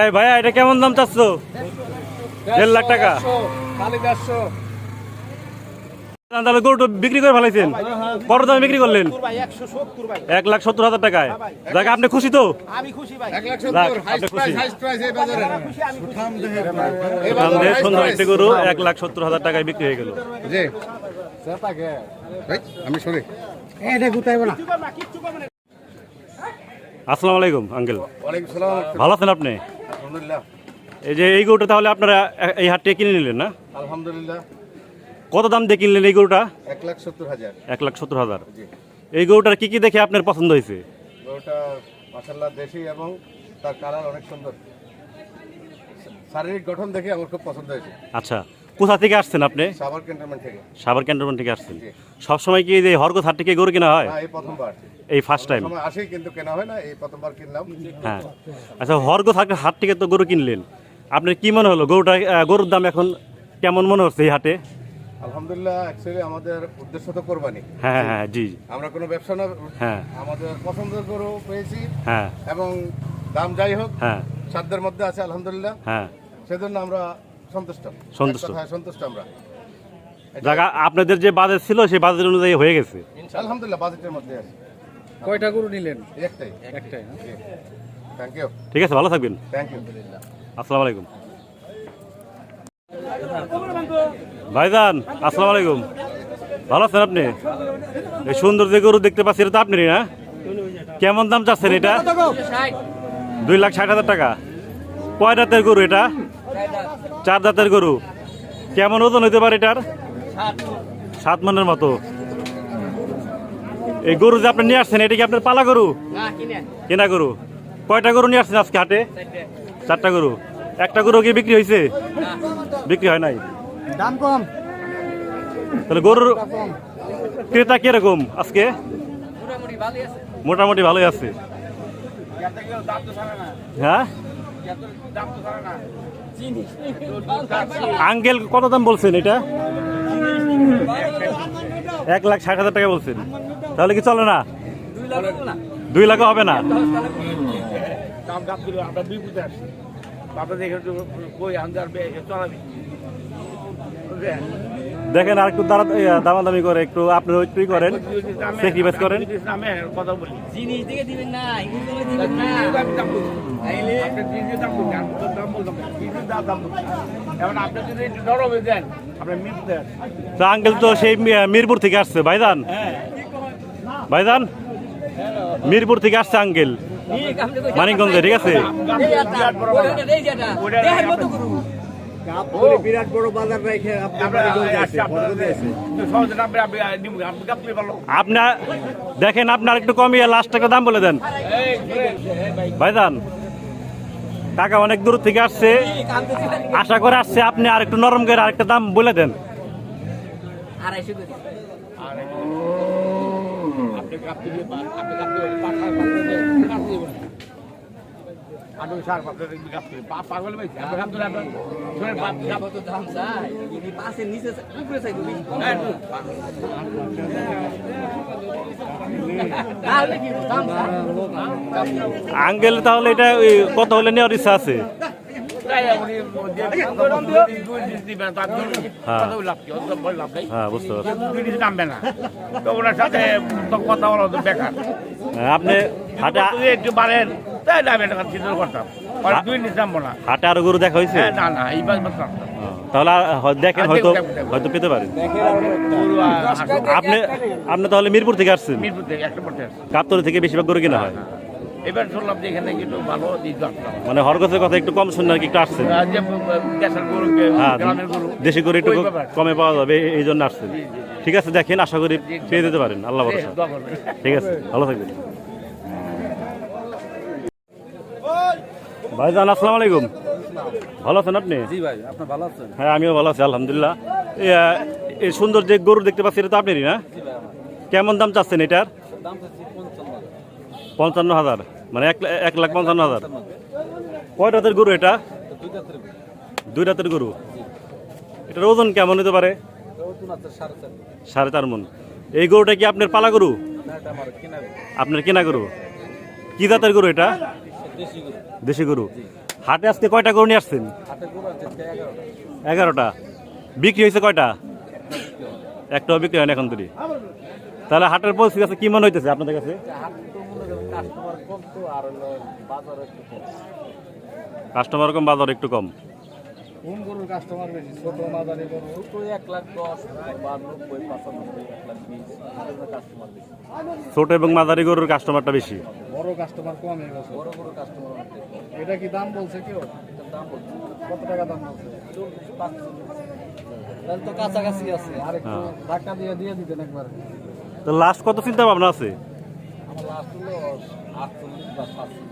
এই ভাইয়া এটা কেমন দাম চাচ্ছ? 1.5 লাখ টাকা। তাহলে গরুটা বিক্রি করে ফেলাইছেন? কত দামে বিক্রি করলেন? 1,70,000 টাকায়। যাক আপনি খুশি তো? আমি খুশি ভাই। সুন্দর একটি গরু 1,70,000 টাকায় বিক্রি হয়ে গেল। আসসালামু আলাইকুম আঙ্কেল। ভালো আছেন আপনি? এই যে এই গরুটা তাহলে আপনারা এই হাট থেকে কিনে নিলেন না? আলহামদুলিল্লাহ। কত দাম দিয়ে কিনলেন এই গরুটা? 1,70,000। 1,70,000। এই গরুটার কি কি দেখে আপনার পছন্দ হয়েছে? গরুটা মাশাআল্লাহ দেশি এবং তার কালার অনেক সুন্দর, শারীরিক গঠন দেখে আমার খুব পছন্দ হয়েছে। আচ্ছা, কোথা থেকে আসছেন আপনি? সাভার ক্যান্টনমেন্ট থেকে। সাভার ক্যান্টনমেন্ট থেকে আসছেন। সবসময় কি এই হরগত হাট থেকে গরু কেনা হয়? এই প্রথমবার, এই ফার্স্ট টাইম আসি কিন্তু কেনা হয় না, এই প্রথমবার কিনলাম। হ্যাঁ, আচ্ছা হরগত হাট থেকে তো গরু কিনলেন, আপনার কি মনে হলো গরুর দাম এখন কেমন মনে হচ্ছে এই হাটে? আলহামদুলিল্লাহ, অ্যাকচুয়ালি আমাদের উদ্দেশ্য তো কোরবানি। হ্যাঁ হ্যাঁ জি, আমরা কোনো ব্যবসা না। হ্যাঁ, আমাদের পছন্দের গরু পেয়েছি। হ্যাঁ, এবং দাম যাই হোক, হ্যাঁ, সাধ্যের মধ্যে আছে আলহামদুলিল্লাহ। হ্যাঁ, সেজন্য আমরা সন্তুষ্ট। সন্তুষ্ট আমরা। জায়গা আপনাদের যে বাজেট ছিল সেই বাজেট অনুযায়ী হয়ে গেছে আলহামদুলিল্লাহ, বাজেটের মধ্যে আছে। কয়টা গরু নিলেন? একটাই। Thank you. ঠিক আছে, ভালো থাকবেন। Thank you. আসসালামু আলাইকুম ভাইজান। আসসালামু আলাইকুম, ভালো আছেন আপনি? এই সুন্দর যে গরু দেখতে পাচ্ছি এটা তো আপনারই না? কেমন দাম চাচ্ছেন এটা? 2,60,000 টাকা। কয় দাঁতের গরু এটা? 4 দাঁতের গরু। কেমন ওজন হইতে পারে এটার? 7 মনের মতো। এই গরু যে আপনি নিয়ে আসছেন এটা কি আপনার পালা গরু? কেনা গরু। কয়টা গরু নিয়ে আসছেন আজকে হাটে? 4টা গরু। একটা গরু কি বিক্রি হয়েছে? বিক্রি হয় নাই। দাম কম। তাহলে গরুর ক্রেতা কিরকম আজকে? মোটামুটি ভালোই আছে। হ্যাঁ, আঙ্কেল কত দাম বলছেন এটা? 1,60,000 টাকা বলছেন। তাহলে কি চলে না? 2 লাখ হবে না? দেখেন আর একটু দামাদামি করে একটু আপনারা একটুই করেন, স্যাক্রিফাইস করেন। কথা বলি জিনিস দিকে দিবেন না, আঙ্কেল তো সেই মিরপুর থেকে আসছে ভাইজান। ভাইজান মিরপুর থেকে আসছে আঙ্কেল, মানিকগঞ্জে। ঠিক আছে, বিরাট বড় বাজার রেখে আপনার দেখেন, আপনার একটু কমিয়ে লাস্ট একটা দাম বলে দেন ভাইজান। টাকা অনেক দূর থেকে আসছে, আশা করে আসছে, আপনি আর একটু নরম করে আরেকটা দাম বলে দেন। আঙ্কেল তাহলে এটা কত হলে নেওয়ার ইচ্ছা আছে? হ্যাঁ, বুঝতে পারছি। আপনি হাটে একটু বাড়েন, তাহলে আমি এটা চিন্তা করতাম। হাটে আরো গরু দেখা হয়েছে? না না, এই তাহলে দেখেন, হয়তো হয়তো পেতে পারেন। আপনি তাহলে মিরপুর থেকে আসছেন? মিরপুর থেকে একটা পড়তে আসছে। গাবতলী থেকে বেশিরভাগ গরু কেনা হয়। এবার শুনলাম যে এখানে একটু ভালো মানে হরগতের কথা একটু কম শুনলেন, একটু আসছেন। হ্যাঁ, দেশি গরু একটু কমে পাওয়া যাবে, এই জন্য আসছেন। ঠিক আছে, দেখেন, আশা করি পেয়ে যেতে পারেন, আল্লাহ ভরসা। ঠিক আছে, ভালো থাকবেন ভাইজান। আসসালামু আলাইকুম, ভালো আছেন আপনি? জি ভাই, আপনি ভালো আছেন? হ্যাঁ, আমিও ভালো আছি আলহামদুলিল্লাহ। এই সুন্দর যে গরু দেখতে পাচ্ছি এটা তো আপনারই না? কেমন দাম চাচ্ছেন এটার? 55,000, মানে 1,55,000। কয় দাঁতের গরু এটা? 2 দাঁতের গরু। এটার ওজন কেমন হতে পারে? 4.5 মণ। এই গরুটা কি আপনার পালা গরু? আপনার কেনা গরু। কি জাতের গরু এটা? দেশি গরু। হাটে আজকে কয়টা গরু নিয়ে আসছেন? হাতে গরু আছে 11টা। 11টা। বিক্রি হয়েছে কয়টা? একটাও বিক্রি হয়নি এখন তৈরি। তাহলে হাটের পরিস্থিতি আছে কি মনে হইতেছে আপনাদের কাছে? হাট তো মনে করেন কাস্টমার কম তো আর হলো বাজার একটু কম। কাস্টমার কম, বাজার একটু কম। কোন গরুর কাস্টমার বেশি? ছোট মাঝারি গরু ছোট 1,10,000 বা 90 95 1,20,000 কাস্টমার বেশি। ছোট এবং মাঝারি গরুর কাস্টমারটা বেশি। বড় কাস্টমার কম এই বছর। বড় বড় কাস্টমার এটা কি দাম বলছে কেউ? দাম বলছে কত টাকা দাম বলছে? 45। তাহলে তো কাছাকাছি আছে আর একটু ধাক্কা দিয়ে দিয়ে দিতেন একবার। তো লাস্ট কত চিন্তা ভাবনা আছে? আমার লাস্ট হলো 48 বা 47।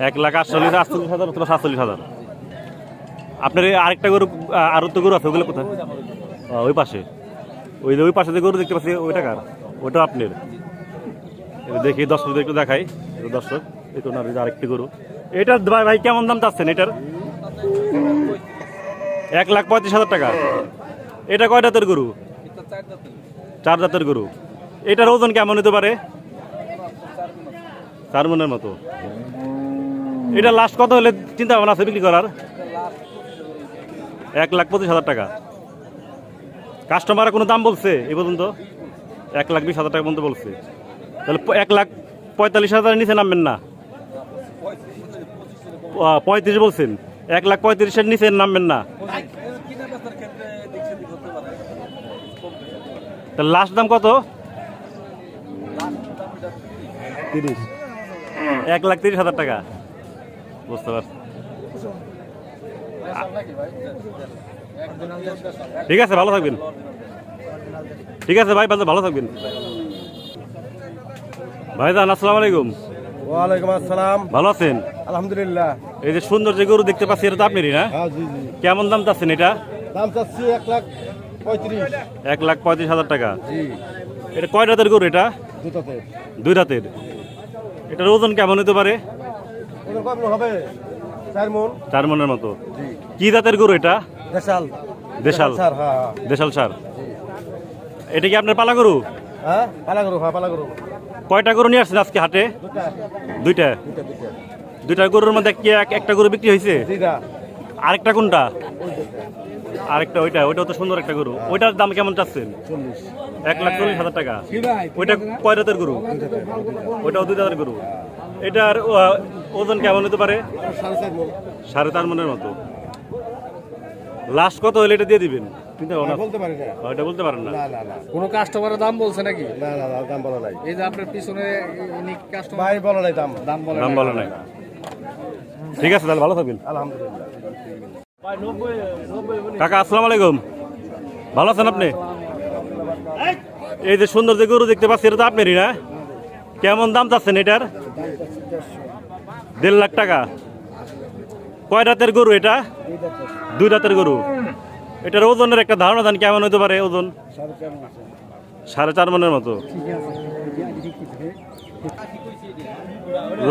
1,48,000 অথবা 47,000। আপনার এই আরেকটা গরু, আরো তো গরু আছে, ওগুলো কোথায়? ওই পাশে, ওই পাশে যে গরু দেখতে পাচ্ছি ওইটা কার? ওটা আপনার। এবার দেখি দর্শকদের একটু দেখাই। দর্শক একটু না, আরেকটি গরু। এটার ভাই কেমন দাম চাচ্ছেন এটার? 1,35,000 টাকা। এটা কয় দাঁতের গরু? এটা 4 দাঁতের। 4 দাঁতের গরু। এটার ওজন কেমন হতে পারে? 4 মনের মতো। এটা লাস্ট কত হলে চিন্তা ভাবনা আছে বিক্রি করার? 1,25,000 টাকা। কাস্টমার কোনো দাম বলছে এই পর্যন্ত? 1,20,000 টাকা পর্যন্ত বলছে। তাহলে 1,45,000 নিচে নামবেন না? 35 বলছেন, 1,35,000 নিচে নামবেন না? কিনা বেচার ক্ষেত্রে দেখছে দিক হতে পারে। তাহলে লাস্ট দাম কত? 30। 1,30,000 টাকা। বুঝতে পারছি। ঠিক আছে, ভালো থাকবেন। ঠিক আছে ভাই, ভালো থাকবেন। ভাইজান আসসালামু আলাইকুম। ওয়ালাইকুম আসসালাম। ভালো আছেন? আলহামদুলিল্লাহ। এই যে সুন্দর যে গরু দেখতে পাচ্ছি, এটা তো আপনারই না? হ্যাঁ, জি জি। কেমন দাম চাচ্ছেন এটা? দাম চাচ্ছি 1,35,000। 1,35,000 টাকা। জি। এটা কয় রাতের গরু এটা? দুটাতে। 2 রাতের। এটার ওজন কেমন হতে পারে? ওদের কত হবে? 4 মণ। 4 মনের মতো। জি। কি জাতের গরু এটা? দেশাল। দেশাল। স্যার, হ্যাঁ হ্যাঁ। দেশাল সার। এটা কি আপনার পালা গরু? হ্যাঁ, পালা গরু, হ্যাঁ পালা গরু। কয়টা গরু নিয়ে আসছেন আজকে হাটে? দুটা। 2টা। 2টা গরুর মধ্যে কি একটা গরু বিক্রি হয়েছে? জিরা। আরেকটা কোনটা? আরেকটা ওইটাও তো সুন্দর একটা গরু। ওইটার দাম কেমন চাচ্ছেন? 40। 1,40,000 টাকা। ওইটা কয় রাতের গরু? ওইটাও 2 রাতের গরু। এটার ওজন কেমন হতে পারে? 4.5 মণ। 4.5 মনের মতো। লাস্ট কত হলে এটা দিয়ে দিবেন? চিন্তা ভাবনা বলতে পারি না। ওইটা বলতে পারেন না? না না না। কোনো কাস্টমারের দাম বলছে নাকি? না না না, দাম বলা নাই। এই যে আপনার পিছনে ইনি কাস্টমার ভাই বলা নাই দাম। দাম বলে দাম বলে নাই। ঠিক আছে, তাহলে ভালো থাকবেন। আলহামদুলিল্লাহ। কাকা আসসালামু আলাইকুম। ভালো আছেন আপনি? এই যে সুন্দর যে গরু দেখতে পাচ্ছি, এটা তো আপনারই না? কেমন দাম চাচ্ছেন এটার? 1.5 লাখ টাকা। কয় রাতের গরু এটা? 2 রাতের গরু। এটার ওজনের একটা ধারণা দেন, কেমন হতে পারে ওজন? 4.5 মনের মতো।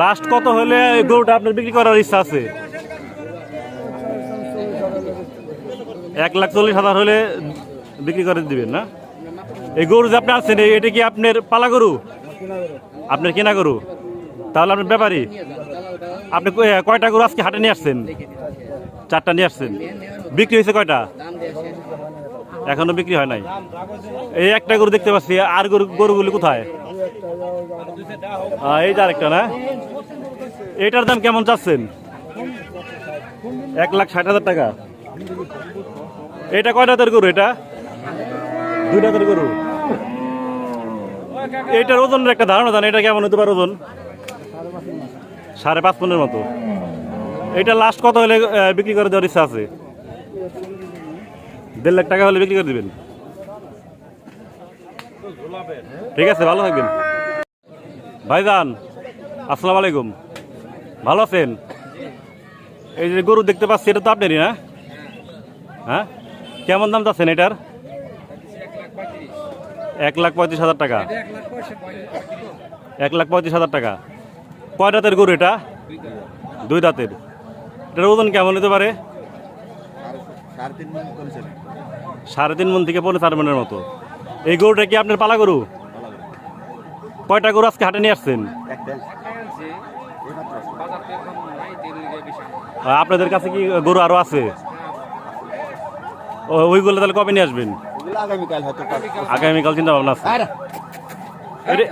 লাস্ট কত হলে এই গরুটা আপনার বিক্রি করার ইচ্ছা আছে? 1,40,000 হলে বিক্রি করে দিবেন না? এই গরু যে আপনি আনছেন, এটা কি আপনার পালা গরু? আপনার কেনা গরু? তাহলে আপনার ব্যাপারী। আপনি কয়টা গরু আজকে হাটে নিয়ে আসছেন? 4টা নিয়ে আসছেন। বিক্রি হয়েছে কয়টা? এখনো বিক্রি হয় নাই। এই একটা গরু দেখতে পাচ্ছি, আর গরুগুলি কোথায়? এই যে আরেকটা না? এটার দাম কেমন চাচ্ছেন? 1,60,000 টাকা। এটা কয় রাতের গরু? এটা 2 রাতের গরু। এটার ওজনের একটা ধারণা দেন, এটা কেমন হতে পারে ওজন? 5.5 মনের মতো। এটা লাস্ট কত হলে বিক্রি করে দেওয়ার ইচ্ছা আছে? 1.5 লাখ টাকা হলে বিক্রি করে দিবেন। ঠিক আছে, ভালো থাকবেন। ভাইজান আসসালামু আলাইকুম। ভালো আছেন? এই যে গরু দেখতে পাচ্ছি, এটা তো আপনারই না? হ্যাঁ, কেমন দাম চাচ্ছেন এটার? 1,35,000 টাকা। 1,35,000 টাকা। কয় রাতের গরু এটা? 2 রাতের। এটার ওজন কেমন হতে পারে? 3.5 মণ থেকে 4.5 মণের মতো। এই গরুটা কি আপনার পালা গরু? কয়টা গরু আজকে হাটে নিয়ে আসছেন? আপনাদের কাছে কি গরু আরো আছে? ওইগুলো তাহলে কবে নিয়ে আসবেন? আগামীকাল হয়তো আগামীকাল চিন্তা ভাবনা আছে। এটা-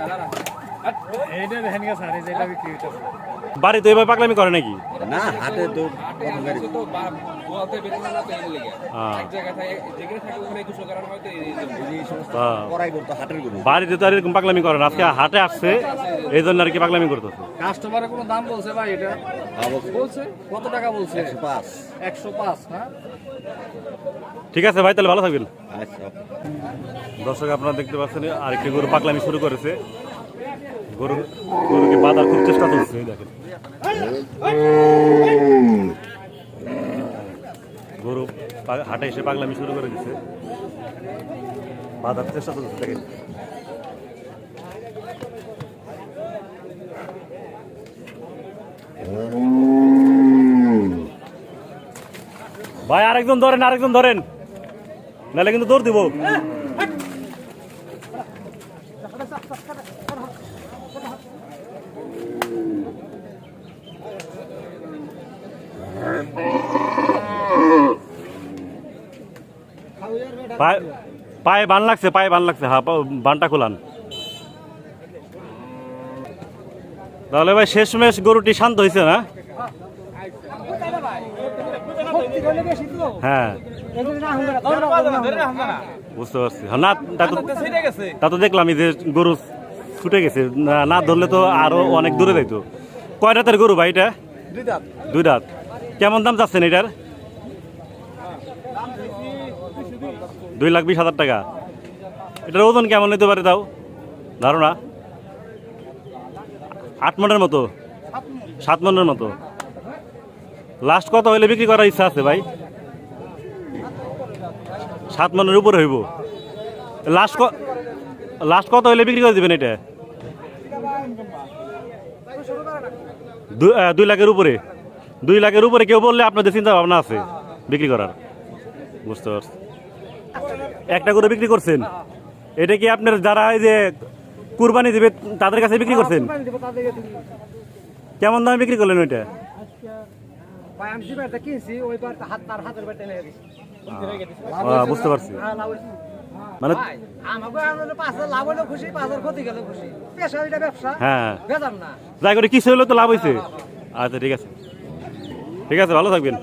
এইটা দেখেন গা স্যার, এই যে এটা বিক্রি হইতেছে। বাড়িতে এবার পাগলামি করে নাকি? না হাতে তো করাই করতো হাটের গরু বাড়িতে তো আর এরকম পাগলামি করে না, আজকে হাটে আসছে এই জন্য আর কি পাগলামি করতেছে। কাস্টমারে কোনো দাম বলছে ভাই? এটা বলছে কত টাকা বলছে? 105 105 হ্যাঁ। ঠিক আছে ভাই, তাহলে ভালো থাকবেন। আচ্ছা দর্শক আপনারা দেখতে পাচ্ছেন আরেকটি গরু পাগলামি শুরু করেছে। গরুকে বাঁধার খুব চেষ্টা করছে, এই দেখেন গরু হাটে এসে পাগলামি শুরু করে দিচ্ছে, বাঁধার চেষ্টা করছে দেখেন। ভাই আরেকজন ধরেন, আরেকজন ধরেন, নাহলে কিন্তু দৌড় দিব। পায়ে বান লাগছে, পায়ে বান লাগছে, হ্যাঁ বানটা খোলান। তাহলে ভাই শেষমেশ গরুটি শান্ত হয়েছে না? হ্যাঁ বুঝতে পারছি। হ্যাঁ, না তা তো দেখলামই যে গরু ছুটে গেছে, না ধরলে তো আরো অনেক দূরে যাইতো। কয় রাতের গরু ভাই এটা? 2 রাত। কেমন দাম চাচ্ছেন এটার? 2,20,000 টাকা। এটার ওজন কেমন নিতে পারে তাও ধারণা? 8 মনের মতো, 7 মনের মতো। লাস্ট কত হইলে বিক্রি করার ইচ্ছা আছে ভাই? 7 মনের উপরে হইব। লাস্ট কত হইলে বিক্রি করে দিবেন এটা? 2 লাখের উপরে। 2 লাখের উপরে কেউ বললে আপনাদের চিন্তা ভাবনা আছে বিক্রি করার? বুঝতে পারছি। একটা করে বিক্রি করছেন, এটা কি আপনার যারা এই যে কুরবানি দিবে তাদের কাছে বিক্রি করছেন? কেমন দামে বিক্রি করলেন ওইটা? বুঝতে পারছি। মানে হ্যাঁ, যাই করে কিছু হলেও তো লাভ হয়েছে। আচ্ছা ঠিক আছে, ঠিক আছে, ভালো থাকবেন।